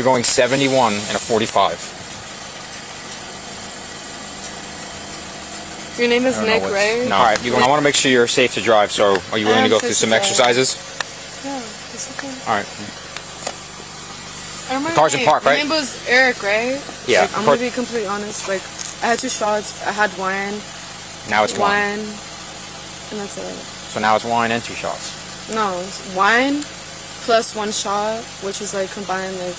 You're going 71 and a 45. Your name is Nick, right? No. Alright, I want to make sure you're safe to drive, so are you willing to go through some exercises? Yeah, it's okay. Alright. I remember Car's in park, right? Your name was Eric, right? Yeah. Like, I'm gonna be completely honest. Like, I had 2 shots. I had wine. Now it's wine. And that's it. So now it's wine and 2 shots. No, it's wine plus 1 shot, which is like combined like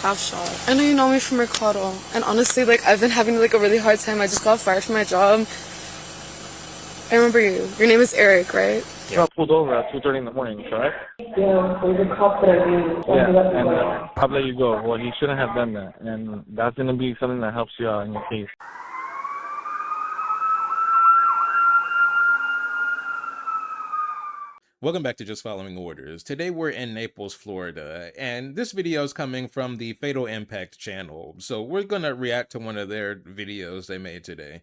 half shot. I know you know me from Mercado, and honestly, like I've been having like a really hard time. I just got fired from my job. I remember you. Your name is Eric, right? You got pulled over at 2:30 in the morning, correct? Yeah, there's a cop that I knew. Yeah, and I'll let you go. Well, he shouldn't have done that, and that's going to be something that helps you out in your case. Welcome back to Just Following Orders. Today we're in Naples, Florida, and this video is coming from the Fatal Impact channel. So we're going to react to one of their videos they made today.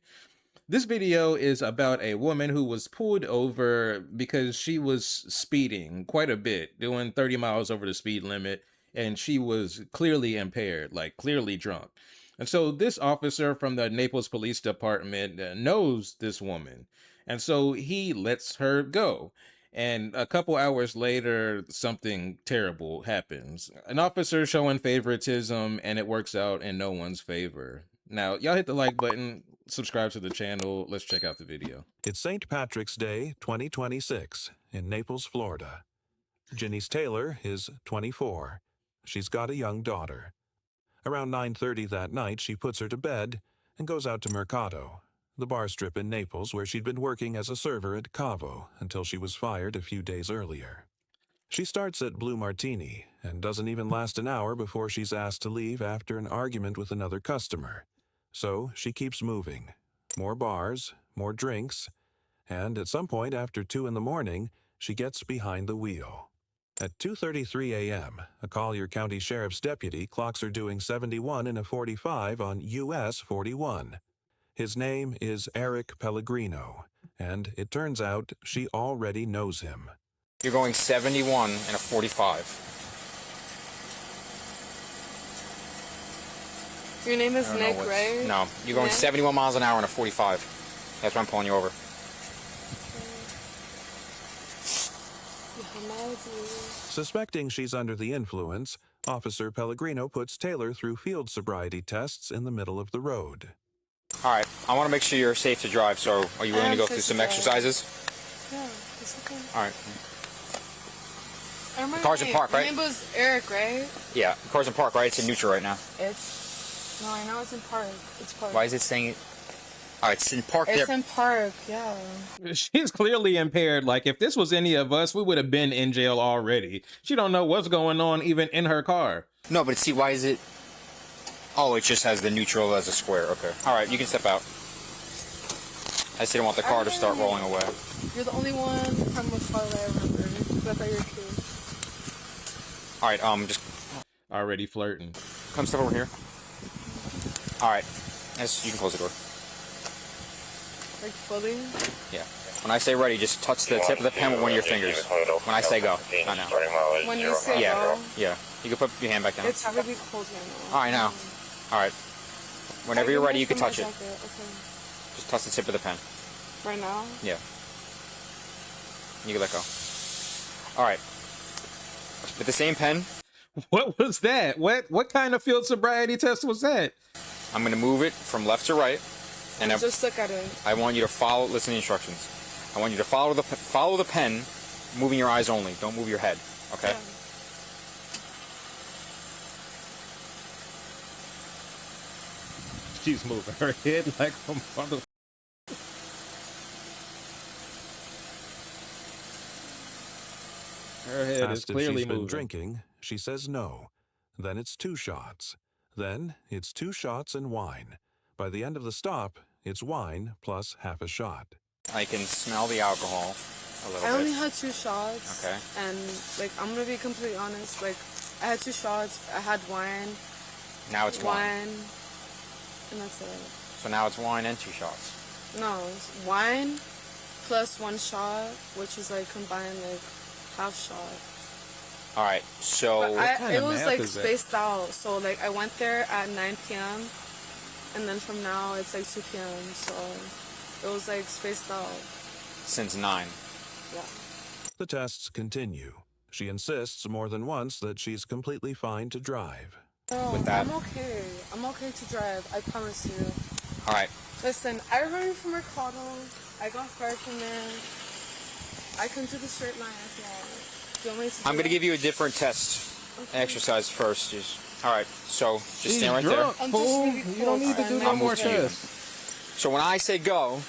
This video is about a woman who was pulled over because she was speeding quite a bit, doing 30 miles over the speed limit, and she was clearly impaired, like clearly drunk. And so this officer from the Naples Police Department knows this woman, and so he lets her go. And a couple hours later, something terrible happens. An officer showing favoritism, and it works out in no one's favor. Now, y'all hit the like button, subscribe to the channel. Let's check out the video. It's St. Patrick's Day 2026 in Naples, Florida. Janice Taylor is 24. She's got a young daughter. Around 9:30 that night, she puts her to bed and goes out to Mercado, the bar strip in Naples where she'd been working as a server at Cavo until she was fired a few days earlier. She starts at Blue Martini and doesn't even last an hour before she's asked to leave after an argument with another customer. So she keeps moving. More bars, more drinks, and at some point after 2 in the morning, she gets behind the wheel. At 2:33 a.m., a Collier County Sheriff's deputy clocks her doing 71 and a 45 on US 41. His name is Eric Pellegrino, and it turns out she already knows him. You're going 71 and a 45. Your name is Nick, right? No, you're going 71 miles an hour and a 45. That's why I'm pulling you over. Suspecting she's under the influence, Officer Pellegrino puts Taylor through field sobriety tests in the middle of the road. Alright, I want to make sure you're safe to drive, so are you willing to go through some exercises? Yeah, it's okay. Alright. I remember Car's in park, right? Your name was Eric, right? Yeah, car's in park, right? It's in neutral right now. No, I know it's in park. It's park. Why is it saying it? Alright, it's in park there. It's in park, yeah. She's clearly impaired. Like, if this was any of us, we would have been in jail already. She don't know what's going on even in her car. No, but see, why is it? Oh, it just has the neutral as a square. Okay. Alright, you can step out. I just didn't want the car to start rolling away. You're the only one from Mercado that I remember. Because I thought you were cute. Alright, just... Already flirting. Come step over here. Alright. You can close the door. Like fully? Yeah. When I say ready, just touch the tip of the pen with one of your fingers. When I say go. Not now. When you say go? Yeah. You can put your hand back down. It's really cold right now. Alright, now. Alright. Whenever you're ready, you can touch it. Okay. Just touch the tip of the pen. Right now? Yeah. You can let go. Alright. With the same pen. What was that? What kind of field sobriety test was that? I'm going to move it from left to right. And just look at it. I want you to listen to the instructions. I want you to follow the pen, moving your eyes only. Don't move your head, okay? Yeah. She's moving her head like a mother. Her head is clearly moving. Drinking, she says no. Then it's 2 shots. Then it's 2 shots and wine. By the end of the stop, it's wine plus half a shot. I can smell the alcohol a little bit. I only had 2 shots. Okay. And, like, I'm going to be completely honest. Like, I had 2 shots. I had wine. Now it's wine. And that's it. So now it's wine and 2 shots. No, it's wine plus 1 shot, which is, like, combined, like, half shot. All right, so kind It of was math like is that? spaced out. So like I went there at 9 p.m. and then from now it's like 2 p.m. So it was like spaced out. since 9. Yeah. The tests continue. She insists more than once that she's completely fine to drive. No, With that- I'm okay. I'm okay to drive. I promise you. All right, Listen, I remember from Mercado. I got fired from there. I can do the straight line as well. Do you want me to? I'm gonna give you a different test exercise first. All right, so just She's stand right drunk, I'm just fool. really You don't need to close, do man. no I'll more move to you. tests. there. So when I say go,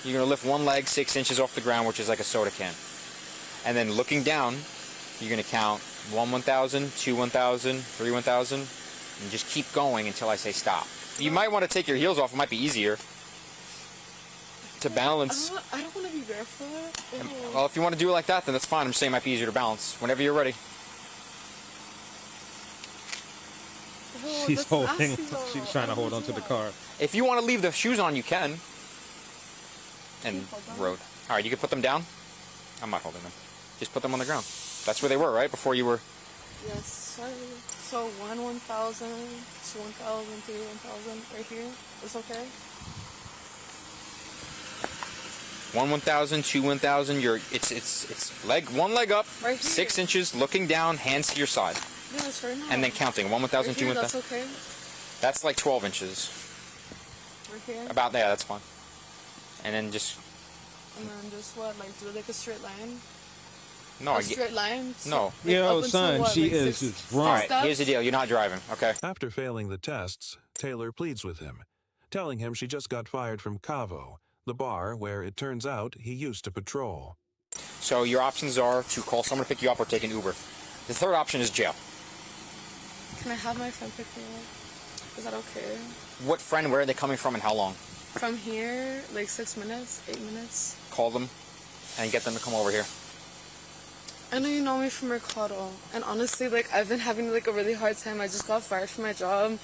you're gonna lift one leg 6 inches off the ground, which is like a soda can, and then looking down, you're gonna count 1 1,000, 2 1,000, 3 1,000, and just keep going until I say stop. You might want to take your heels off. It might be easier to balance. I don't want to be barefoot. Ew. Well, if you want to do it like that, then that's fine. I'm just saying it might be easier to balance. Whenever you're ready. Ew, She's that's holding. nasty, though. She's trying to I hold don't onto the do car. If you want to leave the shoes on, you can. And hold on? road. All right, you can put them down. I'm not holding them. Just put them on the ground. That's where they were, right? Before you were. that. Yes, sir. So 1 1,000, 2 1,000, 3 1,000, right here. It's okay. 1 1,000, 2 1,000. It's one leg up, Right here. 6 inches, looking down, hands to your side, Yes, right now. and then counting 1 1,000, right 2 here, 1,000. that's okay. That's like 12 inches. Right here. About there. That's fine. And then just And then just what, like do like a straight line? no. A I get, straight line? So, no. like, Yo, up until son, what, she like is six drunk. All right. steps? Here's the deal. You're not driving. Okay. After failing the tests, Taylor pleads with him, telling him she just got fired from Cavo, the bar where it turns out he used to patrol. So your options are to call someone to pick you up or take an Uber. The third option is jail. Can I have my friend pick me up? Is that okay? What friend? Where are they coming from, and how long? From here, like 6 minutes, 8 minutes. Call them and get them to come over here. I know you know me from Mercado, and honestly, like I've been having like a really hard time. I just got fired from my job.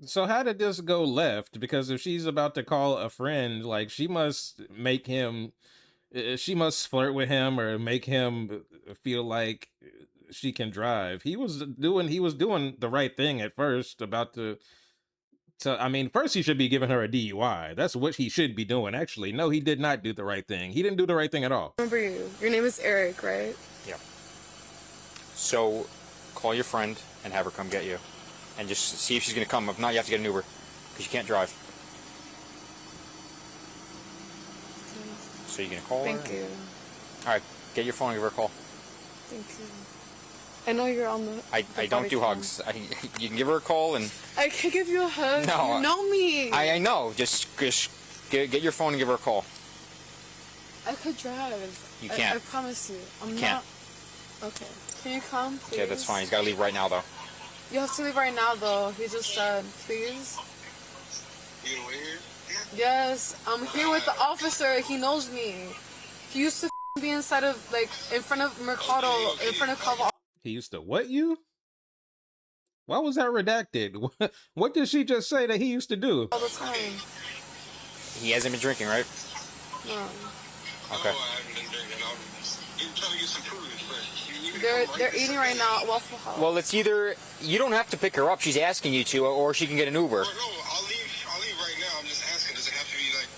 So how did this go left? Because if she's about to call a friend, like she must make him, she must flirt with him or make him feel like she can drive. He was doing the right thing at first. I mean, first he should be giving her a DUI. That's what he should be doing. Actually, no, he did not do the right thing. He didn't do the right thing at all. Remember you. Your name is Eric, right? Yeah. So call your friend and have her come get you. And just see if she's going to come. If not, you have to get an Uber because you can't drive. So you're going to call her? Thank you. All right. Get your phone and give her a call. Thank you. I know you're on the. I don't body do cam. hugs. You can give her a call and... I can give you a hug. No, You know me. I know. Just get your phone and give her a call. I could drive. You can't. I promise you. I'm can't. not. Okay. Can you come, please? Okay, that's fine. He's got to leave right now, though. You have to leave right now, though. He just said, please. You gonna wait here? Yes, I'm here with the officer. He knows me. He used to be inside of, like, in front of Mercado, in front of Cavo. He used to what you? Why was that redacted? What did she just say that he used to do? All the time. He hasn't been drinking, right? No. Okay. No, I haven't been drinking. I'm trying to get some food, but you can They're come right they're this eating way. right now at Waffle House. Well, it's either... You don't have to pick her up. She's asking you to, or she can get an Uber. Well, no, I'll leave right now. I'm just asking. Does it have to be like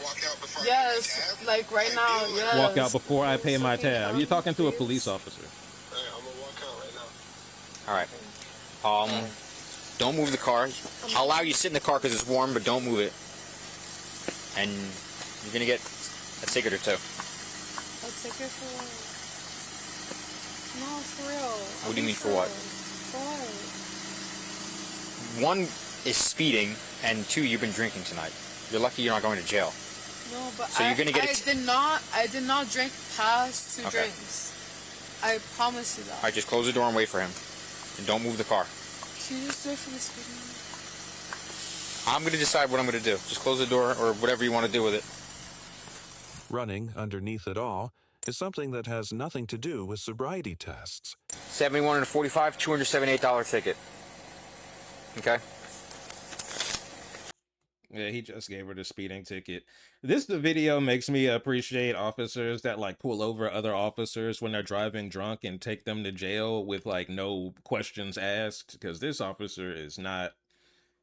walk out before I Yes, pay my tab? like right now. deal? Yes. Walk out before I pay my So can you tab. come, You're talking to a please? police officer. All right, I'm gonna walk out right now. All right. Don't move the car. I'll allow you to sit in the car because it's warm, but don't move it. And you're going to get a ticket or two. A ticket for what? No, for real. What do you mean for what? For what? One is speeding, and two, you've been drinking tonight. You're lucky you're not going to jail. No, but So you're gonna get I did not drink past 2 Okay. drinks. I promise you that. All right, just close the door and wait for him. And don't move the car. Can you just do it for the speeding? I'm going to decide what I'm going to do. Just close the door or whatever you want to do with it. Running underneath it all is something that has nothing to do with sobriety tests. 71 and a 45, $278 ticket. Okay? Yeah, he just gave her the speeding ticket. The video makes me appreciate officers that like pull over other officers when they're driving drunk and take them to jail with like no questions asked, because this officer is not.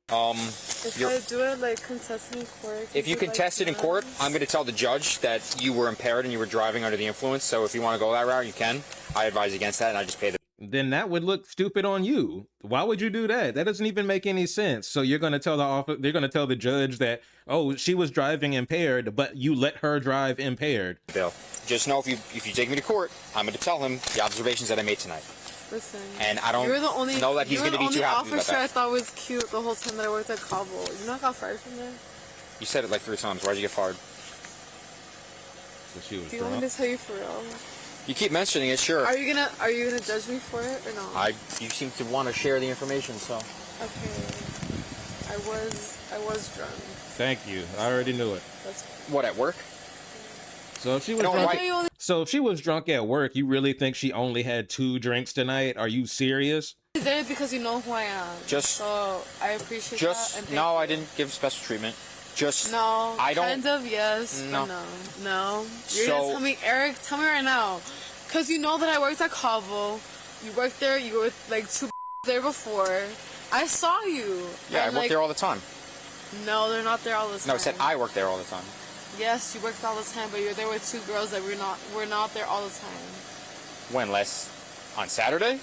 If You're- I do it like contested in court. If you contest it in court, I'm going to tell the judge that you were impaired and you were driving under the influence. So if you want to go that route, you can. I advise against that, and I just pay the. Then that would look stupid on you. Why would you do that? That doesn't even make any sense. So you're going to tell they're going to tell the judge that, oh, she was driving impaired, but you let her drive impaired. bill. Just know if you take me to court, I'm going to tell him the observations that I made tonight. Listen. And I don't You're the only, know that he's going to be too happy about officer I that. thought was cute the whole time that I worked at Cobble. You know I got fired from there? You said it like 3 times. Why'd you get fired? She was Do you want me drunk. to tell you for real? You keep mentioning it, sure. Are you gonna judge me for it or no? You seem to want to share the information, so. Okay. I was drunk. Thank you. I already knew it. That's What, at work? So if she was No, drunk, why- so if she was drunk at work, you really think she only had 2 drinks tonight? Are you serious? there because you know who I am. Just- so I appreciate that. And thank No, you. I didn't give special treatment. Just. No, I don't. kind of, yes. No. But no. You're So- gonna tell me, Eric, tell me right now. Because you know that I worked at Cobble. You worked there, you were like 2 there before. I saw you. Yeah, I And, work like, there all the time. No, they're not there all the time. No, I said I work there all the time. Yes, you worked all the time, but you're there with 2 girls that we're not there all the time. When, on Saturday?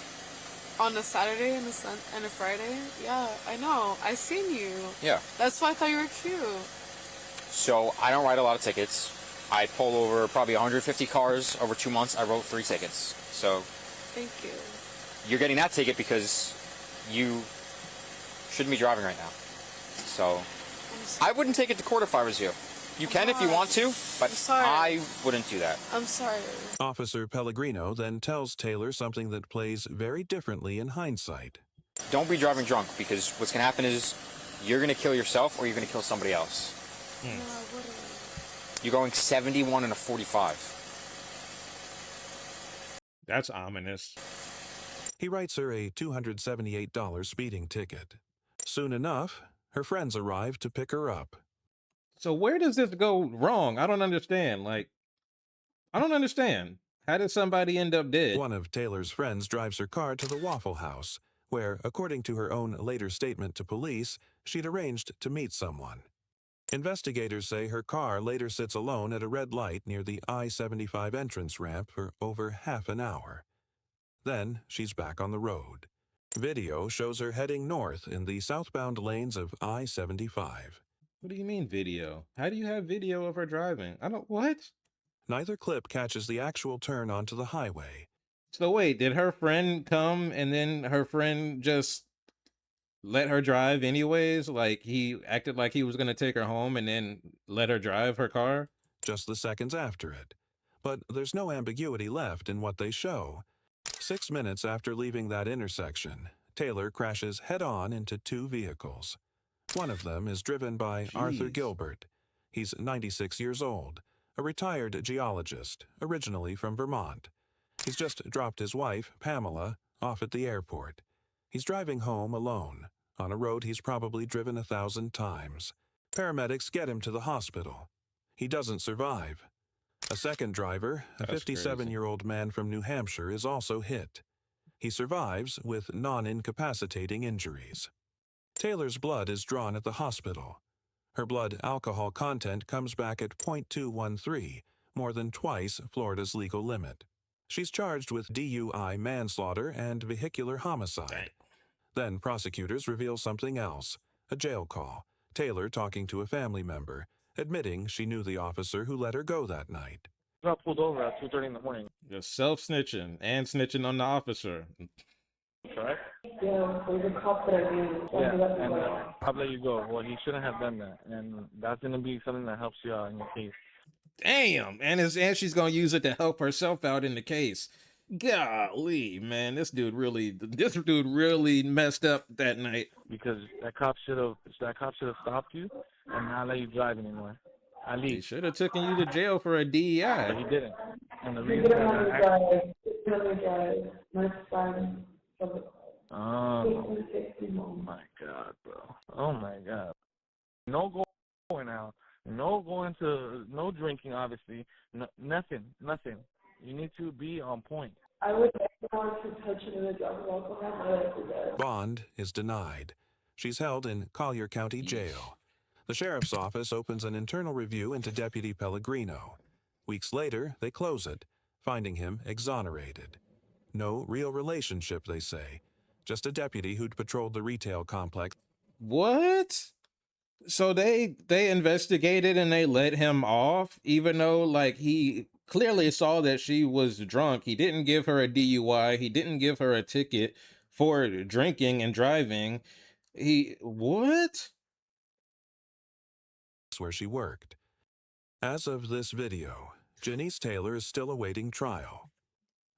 On a Saturday and a Friday? Yeah, I know. I seen you. Yeah. That's why I thought you were cute. So I don't write a lot of tickets. I pull over probably 150 cars over 2 months. I wrote 3 tickets. So Thank you. you're getting that ticket because you shouldn't be driving right now. So I'm sorry. I wouldn't take it to court if I was you. You can if you want to, but I'm sorry. I wouldn't do that. I'm sorry. Officer Pellegrino then tells Taylor something that plays very differently in hindsight. Don't be driving drunk because what's going to happen is you're going to kill yourself or you're going to kill somebody else. No, I wouldn't. You're going 71 and a 45. That's ominous. He writes her a $278 speeding ticket. Soon enough, her friends arrive to pick her up. So where does this go wrong? I don't understand. I don't understand. How did somebody end up dead? One of Taylor's friends drives her car to the Waffle House, where, according to her own later statement to police, she'd arranged to meet someone. Investigators say her car later sits alone at a red light near the I-75 entrance ramp for over half an hour. Then she's back on the road. Video shows her heading north in the southbound lanes of I-75. What do you mean video? How do you have video of her driving? What? Neither clip catches the actual turn onto the highway. So wait, did her friend come and then her friend just let her drive anyways? Like he acted like he was going to take her home and then let her drive her car? Just the seconds after it. But there's no ambiguity left in what they show. 6 minutes after leaving that intersection, Taylor crashes head-on into 2 vehicles. One of them is driven by Arthur Jeez. Gilbert. He's 96 years old, a retired geologist, originally from Vermont. He's just dropped his wife, Pamela, off at the airport. He's driving home alone, on a road he's probably driven 1,000 times. Paramedics get him to the hospital. He doesn't survive. A second driver, a That's crazy. 57-year-old man from New Hampshire, is also hit. He survives with non-incapacitating injuries. Taylor's blood is drawn at the hospital. Her blood alcohol content comes back at 0.213, more than twice Florida's legal limit. She's charged with DUI manslaughter and vehicular homicide. Then prosecutors reveal something else, a jail call, Taylor talking to a family member, admitting she knew the officer who let her go that night. I got pulled over at 2:30 in the morning. Just self-snitching and snitching on the officer. Correct? Yeah, there's a cop that I knew. Yeah, and I'll let you go. Well, he shouldn't have done that, and that's gonna be something that helps you out in your case. Damn, and she's gonna use it to help herself out in the case. Golly, man, this dude really messed up that night. Because that cop should have stopped you and not let you drive anymore. At He least, should have taken you to jail for a but DEI. he didn't. And the He reason didn't want to that drive. He didn't want to drive. My son. oh my god, bro. Oh my god. No go now. No going to, no drinking, obviously. No, nothing. You need to be on point. I would never want to touch another drug or alcohol my life again. Bond is denied. She's held in Collier County Jail. The sheriff's office opens an internal review into Deputy Pellegrino. Weeks later, they close it, finding him exonerated. No real relationship, they say. Just a deputy who'd patrolled the retail complex. What? So they investigated and they let him off, even though like he clearly saw that she was drunk. He didn't give her a DUI. He didn't give her a ticket for drinking and driving. What? Where she worked. As of this video, Janice Taylor is still awaiting trial.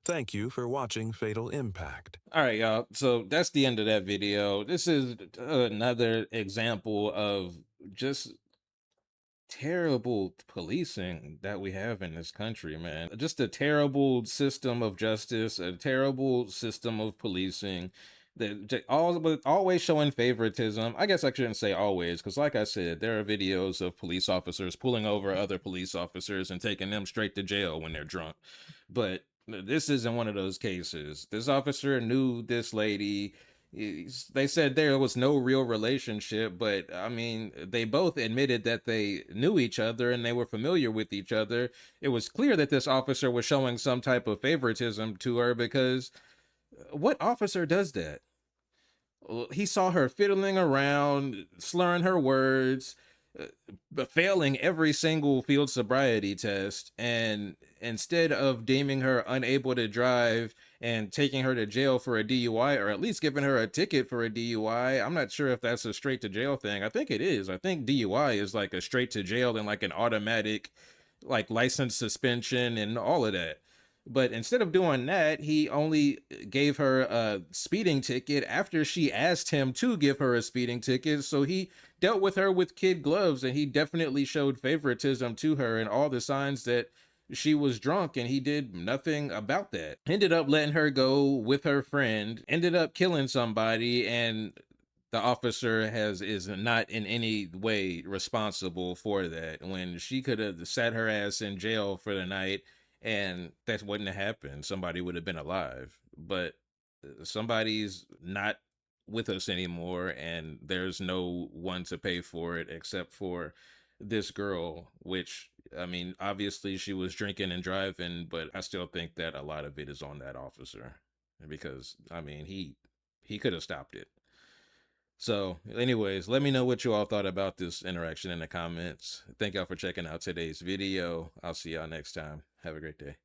Thank you for watching Fatal Impact. All right, y'all. So that's the end of that video. This is another example of just terrible policing that we have in this country, man. Just a terrible system of justice, a terrible system of policing that always showing favoritism. I guess I shouldn't say always, because like I said, there are videos of police officers pulling over other police officers and taking them straight to jail when they're drunk. But this isn't one of those cases. This officer knew this lady. They said there was no real relationship, but I mean, they both admitted that they knew each other and they were familiar with each other. It was clear that this officer was showing some type of favoritism to her, because what officer does that? He saw her fiddling around, slurring her words, failing every single field sobriety test, and instead of deeming her unable to drive and taking her to jail for a DUI, or at least giving her a ticket for a DUI, I'm not sure if that's a straight to jail thing. I think it is. I think DUI is like a straight to jail and like an automatic like license suspension and all of that. But instead of doing that, he only gave her a speeding ticket after she asked him to give her a speeding ticket. So he dealt with her with kid gloves, and he definitely showed favoritism to her and all the signs that she was drunk, and he did nothing about that. Ended up letting her go with her friend, ended up killing somebody, and the officer is not in any way responsible for that, when she could have sat her ass in jail for the night and that wouldn't have happened. Somebody would have been alive. But somebody's not with us anymore, and there's no one to pay for it except for this girl, which, I mean, obviously she was drinking and driving, but I still think that a lot of it is on that officer, because I mean, he could have stopped it. So anyways, let me know what you all thought about this interaction in the comments. Thank y'all for checking out today's video. I'll see y'all next time. Have a great day.